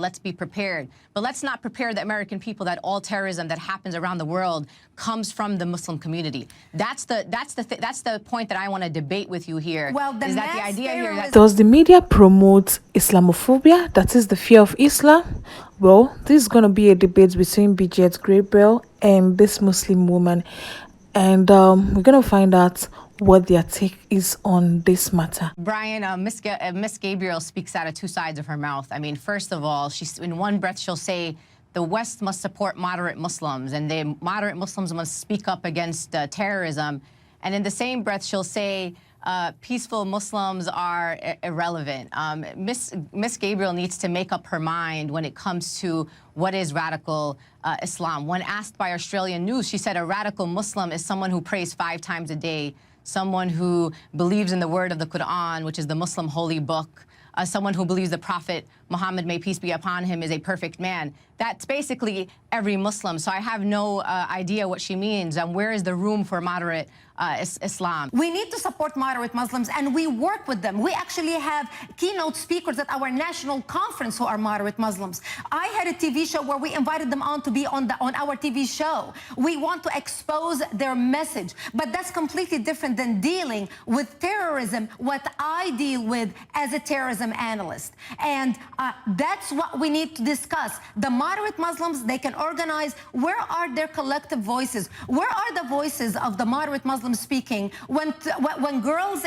Let's be prepared. But let's not prepare the American people that all terrorism that happens around the world comes from the Muslim community. That's the point that I want to debate with you here. Well, is that the idea here that does the media promote Islamophobia, that is the fear of Islam? Well, this is going to be a debate between Brigitte Gabriel and this Muslim woman, and we're going to find out what their take is on this matter. Brian, Miss Gabriel speaks out of two sides of her mouth. I mean, first of all, in one breath she'll say the West must support moderate Muslims and the moderate Muslims must speak up against terrorism. And in the same breath she'll say peaceful Muslims are irrelevant. Miss Gabriel needs to make up her mind when it comes to what is radical Islam. When asked by Australian News, she said a radical Muslim is someone who prays 5 times a day, someone who believes in the word of the Quran, which is the Muslim holy book, someone who believes the Prophet Muhammad, may peace be upon him, is a perfect man. That's basically every Muslim. So I have no idea what she means. Where is the room for moderate Islam? We need to support moderate Muslims, and we work with them. We actually have keynote speakers at our national conference who are moderate Muslims. I had a TV show where we invited them on to be on our TV show. We want to expose their message, but that's completely different than dealing with terrorism, what I deal with as a terrorism analyst. And that's what we need to discuss. The moderate Muslims, they can organize. Where are their collective voices? Where are the voices of the moderate Muslims speaking when girls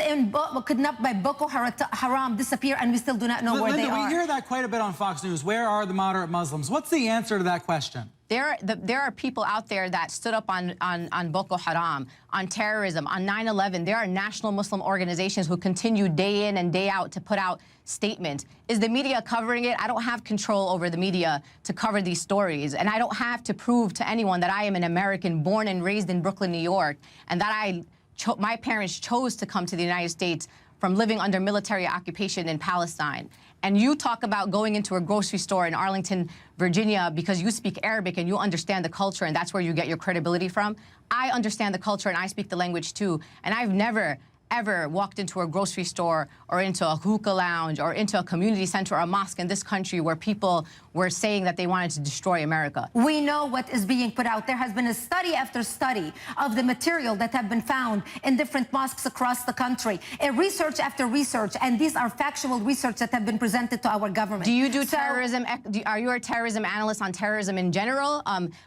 kidnapped by Boko Haram disappear and we still do not know where they are? We hear that quite a bit on Fox News. Where are the moderate Muslims? What's the answer to that question? There are people out there that stood up on Boko Haram, on terrorism, on 9/11. There are national Muslim organizations who continue day in and day out to put out statements. Is the media covering it? I don't have control over the media to cover these stories, and I don't have to prove to anyone that I am an American born and raised in Brooklyn, New York, and that my parents chose to come to the United States from living under military occupation in Palestine. And you talk about going into a grocery store in Arlington, Virginia, because you speak Arabic and you understand the culture and that's where you get your credibility from. I understand the culture and I speak the language too. And I've never, ever walked into a grocery store or into a hookah lounge or into a community center or a mosque in this country where people were saying that they wanted to destroy America. We know what is being put out. There has been a study after study of the material that have been found in different mosques across the country, research after research, and these are factual research that have been presented to our government. Do you do terrorism? Are you a terrorism analyst on terrorism in general?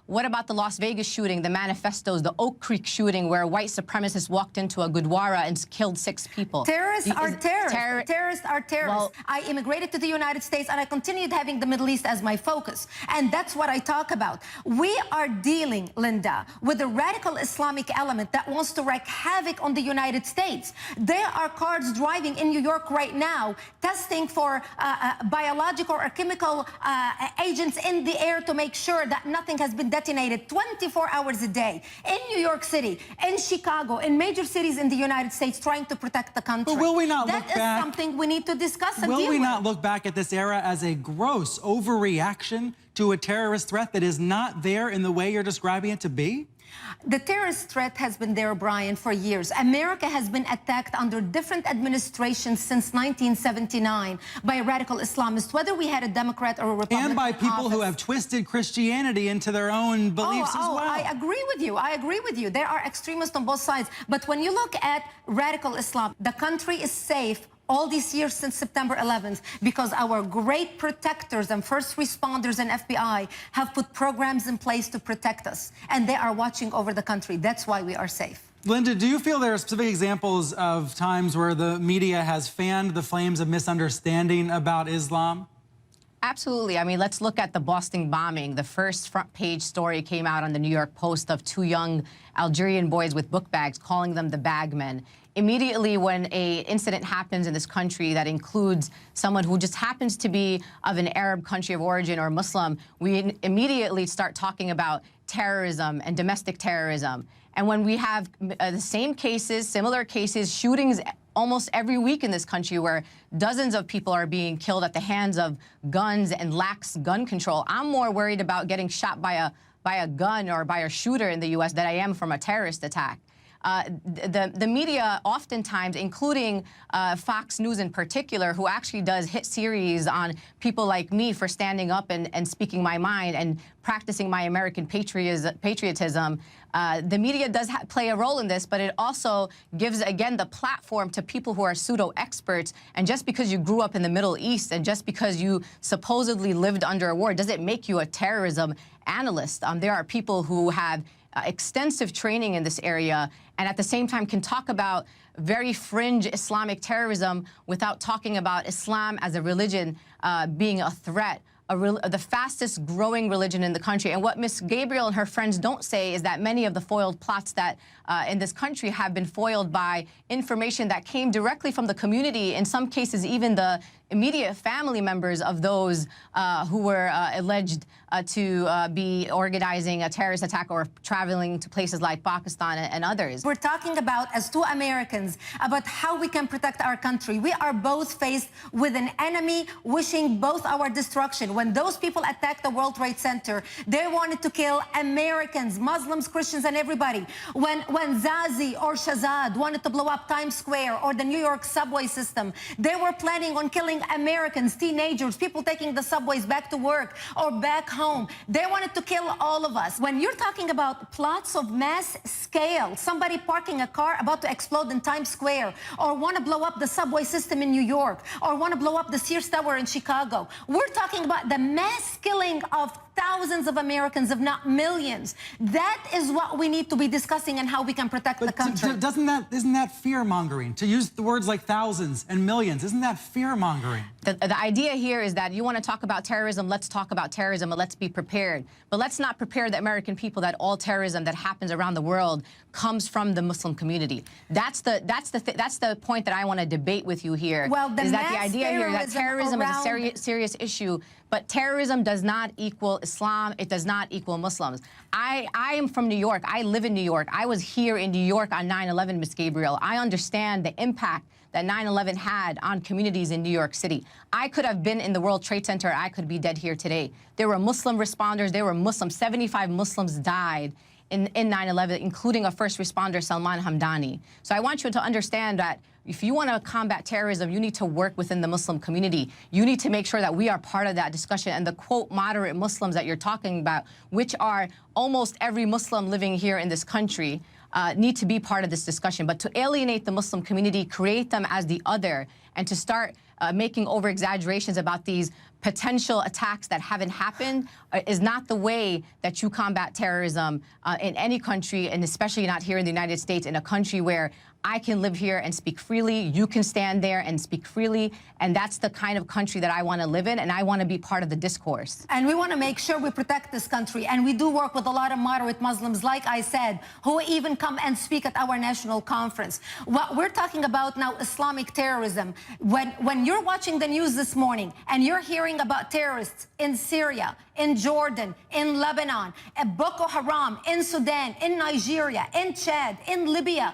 What about the Las Vegas shooting, the manifestos, the Oak Creek shooting where white supremacists walked into a Gurdwara and killed 6 people? Terrorists are terrorists. Terrorists are terrorists. Well, I immigrated to the United States and I continued having the Middle East as my focus. And that's what I talk about. We are dealing, Linda, with a radical Islamic element that wants to wreak havoc on the United States. There are cars driving in New York right now testing for biological or chemical agents in the air to make sure that nothing has been detonated 24 hours a day. In New York City, in Chicago, in major cities in the United States trying to protect the country. But will we not look back? That is something we need to discuss and deal with. Will we not look back at this era as a gross overreaction to a terrorist threat that is not there in the way you're describing it to be? The terrorist threat has been there, Brian, for years. America has been attacked under different administrations since 1979 by radical Islamists, whether we had a Democrat or a Republican. And by people who have twisted Christianity into their own beliefs as well. I agree with you. I agree with you. There are extremists on both sides. But when you look at radical Islam, the country is safe all these years since September 11th because our great protectors and first responders and FBI have put programs in place to protect us, and they are watching over the country. That's why we are safe. Linda, do you feel there are specific examples of times where the media has fanned the flames of misunderstanding about Islam? Absolutely. I mean, let's look at the Boston bombing. The first front page story came out on the New York Post of 2 young Algerian boys with book bags, calling them the bagmen. Immediately when an incident happens in this country that includes someone who just happens to be of an Arab country of origin or Muslim, we immediately start talking about terrorism and domestic terrorism. And when we have the same cases, similar cases, shootings almost every week in this country where dozens of people are being killed at the hands of guns and lax gun control, I'm more worried about getting shot by a gun or by a shooter in the U.S. than I am from a terrorist attack. the media oftentimes, including Fox News in particular, who actually does hit series on people like me for standing up and speaking my mind and practicing my American patriotism. The media does play a role in this, but it also gives, again, the platform to people who are pseudo-experts. And just because you grew up in the Middle East and just because you supposedly lived under a war doesn't make you a terrorism analyst. There are people who have extensive training in this area and at the same time can talk about very fringe Islamic terrorism without talking about Islam as a religion being a threat. The fastest growing religion in the country. And what Ms. Gabriel and her friends don't say is that many of the foiled plots that in this country have been foiled by information that came directly from the community, in some cases even the immediate family members of those who were alleged to be organizing a terrorist attack or traveling to places like Pakistan and others. We're talking about, as two Americans, about how we can protect our country. We are both faced with an enemy wishing both our destruction. When those people attacked the World Trade Center, they wanted to kill Americans, Muslims, Christians, and everybody. When Zazi or Shazad wanted to blow up Times Square or the New York subway system, they were planning on killing Americans, teenagers, people taking the subways back to work or back home. They wanted to kill all of us. When you're talking about plots of mass scale, somebody parking a car about to explode in Times Square, or want to blow up the subway system in New York, or want to blow up the Sears Tower in Chicago, we're talking about the mass killing of thousands of Americans, if not millions. That is what we need to be discussing and how we can protect the country. Isn't that fear-mongering? To use the words like thousands and millions, isn't that fear-mongering? The idea here is that you want to talk about terrorism, let's talk about terrorism, but let's be prepared. But let's not prepare the American people that all terrorism that happens around the world comes from the Muslim community. That's the point that I want to debate with you here. Well, is that the idea here that terrorism is a serious issue, but terrorism does not equal Islam. It does not equal Muslims. I am from New York. I live in New York. I was here in New York on 9/11, Ms. Gabriel. I understand the impact that 9/11 had on communities in New York City. I could have been in the World Trade Center. I could be dead here today. There were Muslim responders. There were Muslims. 75 Muslims died in 9/11, including a first responder, Salman Hamdani. So I want you to understand that if you want to combat terrorism, you need to work within the Muslim community. You need to make sure that we are part of that discussion. And the, quote, moderate Muslims that you're talking about, which are almost every Muslim living here in this country, need to be part of this discussion. But to alienate the Muslim community, create them as the other, and to start making over-exaggerations about these potential attacks that haven't happened is not the way that you combat terrorism in any country, and especially not here in the United States, in a country where I can live here and speak freely, you can stand there and speak freely, and that's the kind of country that I want to live in, and I want to be part of the discourse. And we want to make sure we protect this country, and we do work with a lot of moderate Muslims, like I said, who even come and speak at our national conference. What we're talking about now, Islamic terrorism. When you're watching the news this morning and you're hearing about terrorists in Syria, in Jordan, in Lebanon, at Boko Haram, in Sudan, in Nigeria, in Chad, in Libya,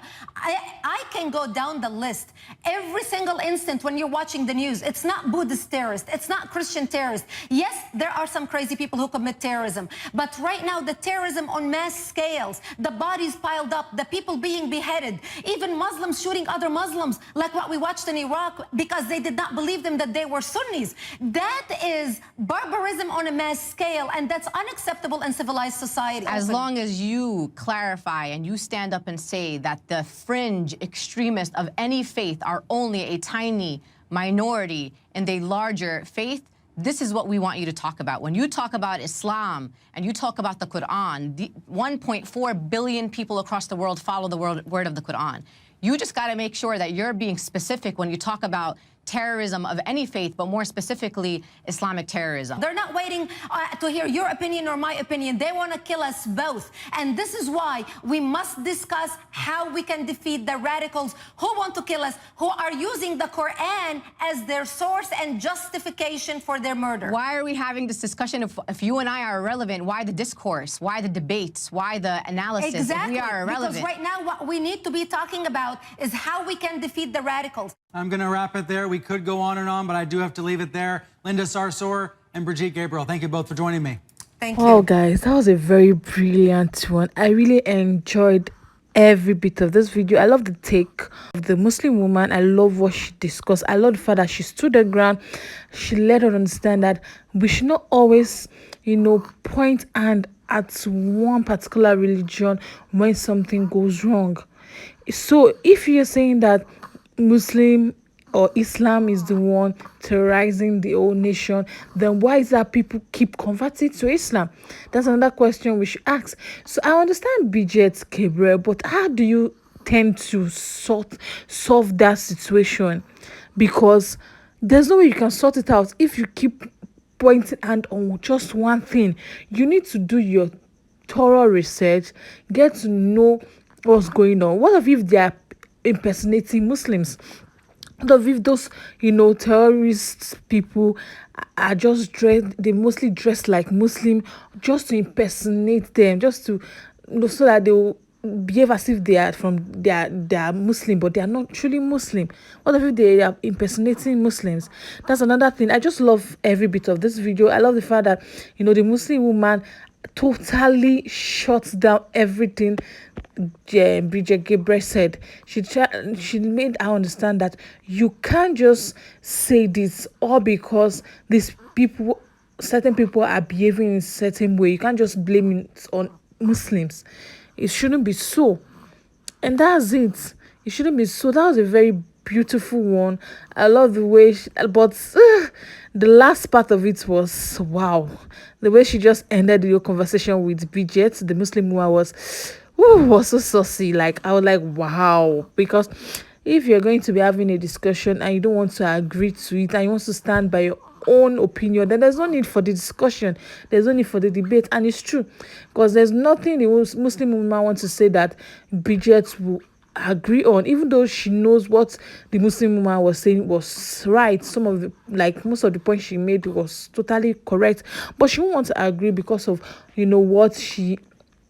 I can go down the list. Every single instant when you're watching the news, it's not Buddhist terrorists, it's not Christian terrorists. Yes, there are some crazy people who commit terrorism, but right now the terrorism on mass scales, the bodies piled up, the people being beheaded, even Muslims shooting other Muslims, like what we watched in Iraq because they did not believe them that they were Sunnis. That is barbarism on a mass scale, and that's unacceptable in civilized society. As long as you clarify and you stand up and say that the fringe extremists of any faith are only a tiny minority in the larger faith, this is what we want you to talk about. When you talk about Islam and you talk about the Quran, 1.4 billion people across the world follow the word of the Quran. You just got to make sure that you're being specific when you talk about terrorism of any faith, but more specifically, Islamic terrorism. They're not waiting to hear your opinion or my opinion. They want to kill us both. And this is why we must discuss how we can defeat the radicals who want to kill us, who are using the Quran as their source and justification for their murder. Why are we having this discussion if you and I are irrelevant? Why the discourse? Why the debates? Why the analysis? Exactly. If we are irrelevant. Because right now what we need to be talking about is how we can defeat the radicals. I'm going to wrap it there. We could go on and on, but I do have to leave it there. Linda Sarsour and Brigitte Gabriel, thank you both for joining me. Thank you. Wow, guys, that was a very brilliant one. I really enjoyed every bit of this video. I love the take of the Muslim woman. I love what she discussed. I love the fact that she stood her ground. She let her understand that we should not always, point hand at one particular religion when something goes wrong. So if you're saying that Muslim or Islam is the one terrorizing the whole nation, then why is that people keep converting to Islam? That's another question we should ask. So I understand Brigitte Gabriel, but how do you tend to solve that situation? Because there's no way you can sort it out if you keep pointing hand on just one thing. You need to do your thorough research, get to know what's going on. What if they are impersonating Muslims? What if those terrorist people are just dressed, they mostly dress like Muslim just to impersonate them, just to so that they will behave as if they are Muslim, but they are not truly Muslim? What if they are impersonating Muslims? That's another thing. I just love every bit of this video. I love the fact that the Muslim woman totally shuts down everything Brigitte Gabriel said. She made her understand that you can't just say this all because certain people are behaving in a certain way. You can't just blame it on Muslims. It shouldn't be so. And that's it. It shouldn't be so. That was a very beautiful one. I love the way but the last part of it was wow. The way she just ended your conversation with Brigitte, the Muslim woman, was so saucy. Like, I was like, wow. Because if you're going to be having a discussion and you don't want to agree to it and you want to stand by your own opinion, then there's no need for the discussion, there's no need for the debate. And it's true, because there's nothing the Muslim woman wants to say that Brigitte will agree on, even though she knows what the Muslim woman was saying was right. Most of the points she made was totally correct, but she won't want to agree because of what she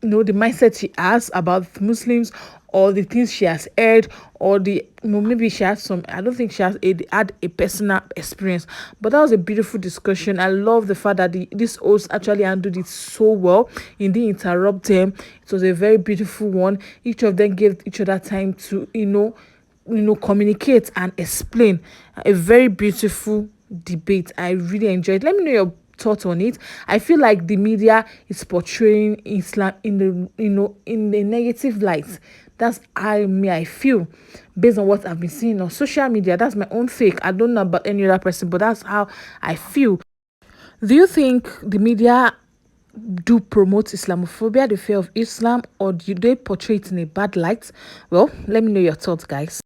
the mindset she has about Muslims, or the things she has heard, or maybe she has some. I don't think she has had a personal experience. But that was a beautiful discussion. I love the fact that this host actually handled it so well. He didn't interrupt them. It was a very beautiful one. Each of them gave each other time to communicate and explain. A very beautiful debate. I really enjoyed. Let me know your thought on it. I feel like the media is portraying Islam in the negative light. That's how I feel based on what I've been seeing on social media. That's my own take. I don't know about any other person, but that's how I feel. Do you think the media do promote Islamophobia, the fear of Islam, or do they portray it in a bad light? Well, let me know your thoughts, guys.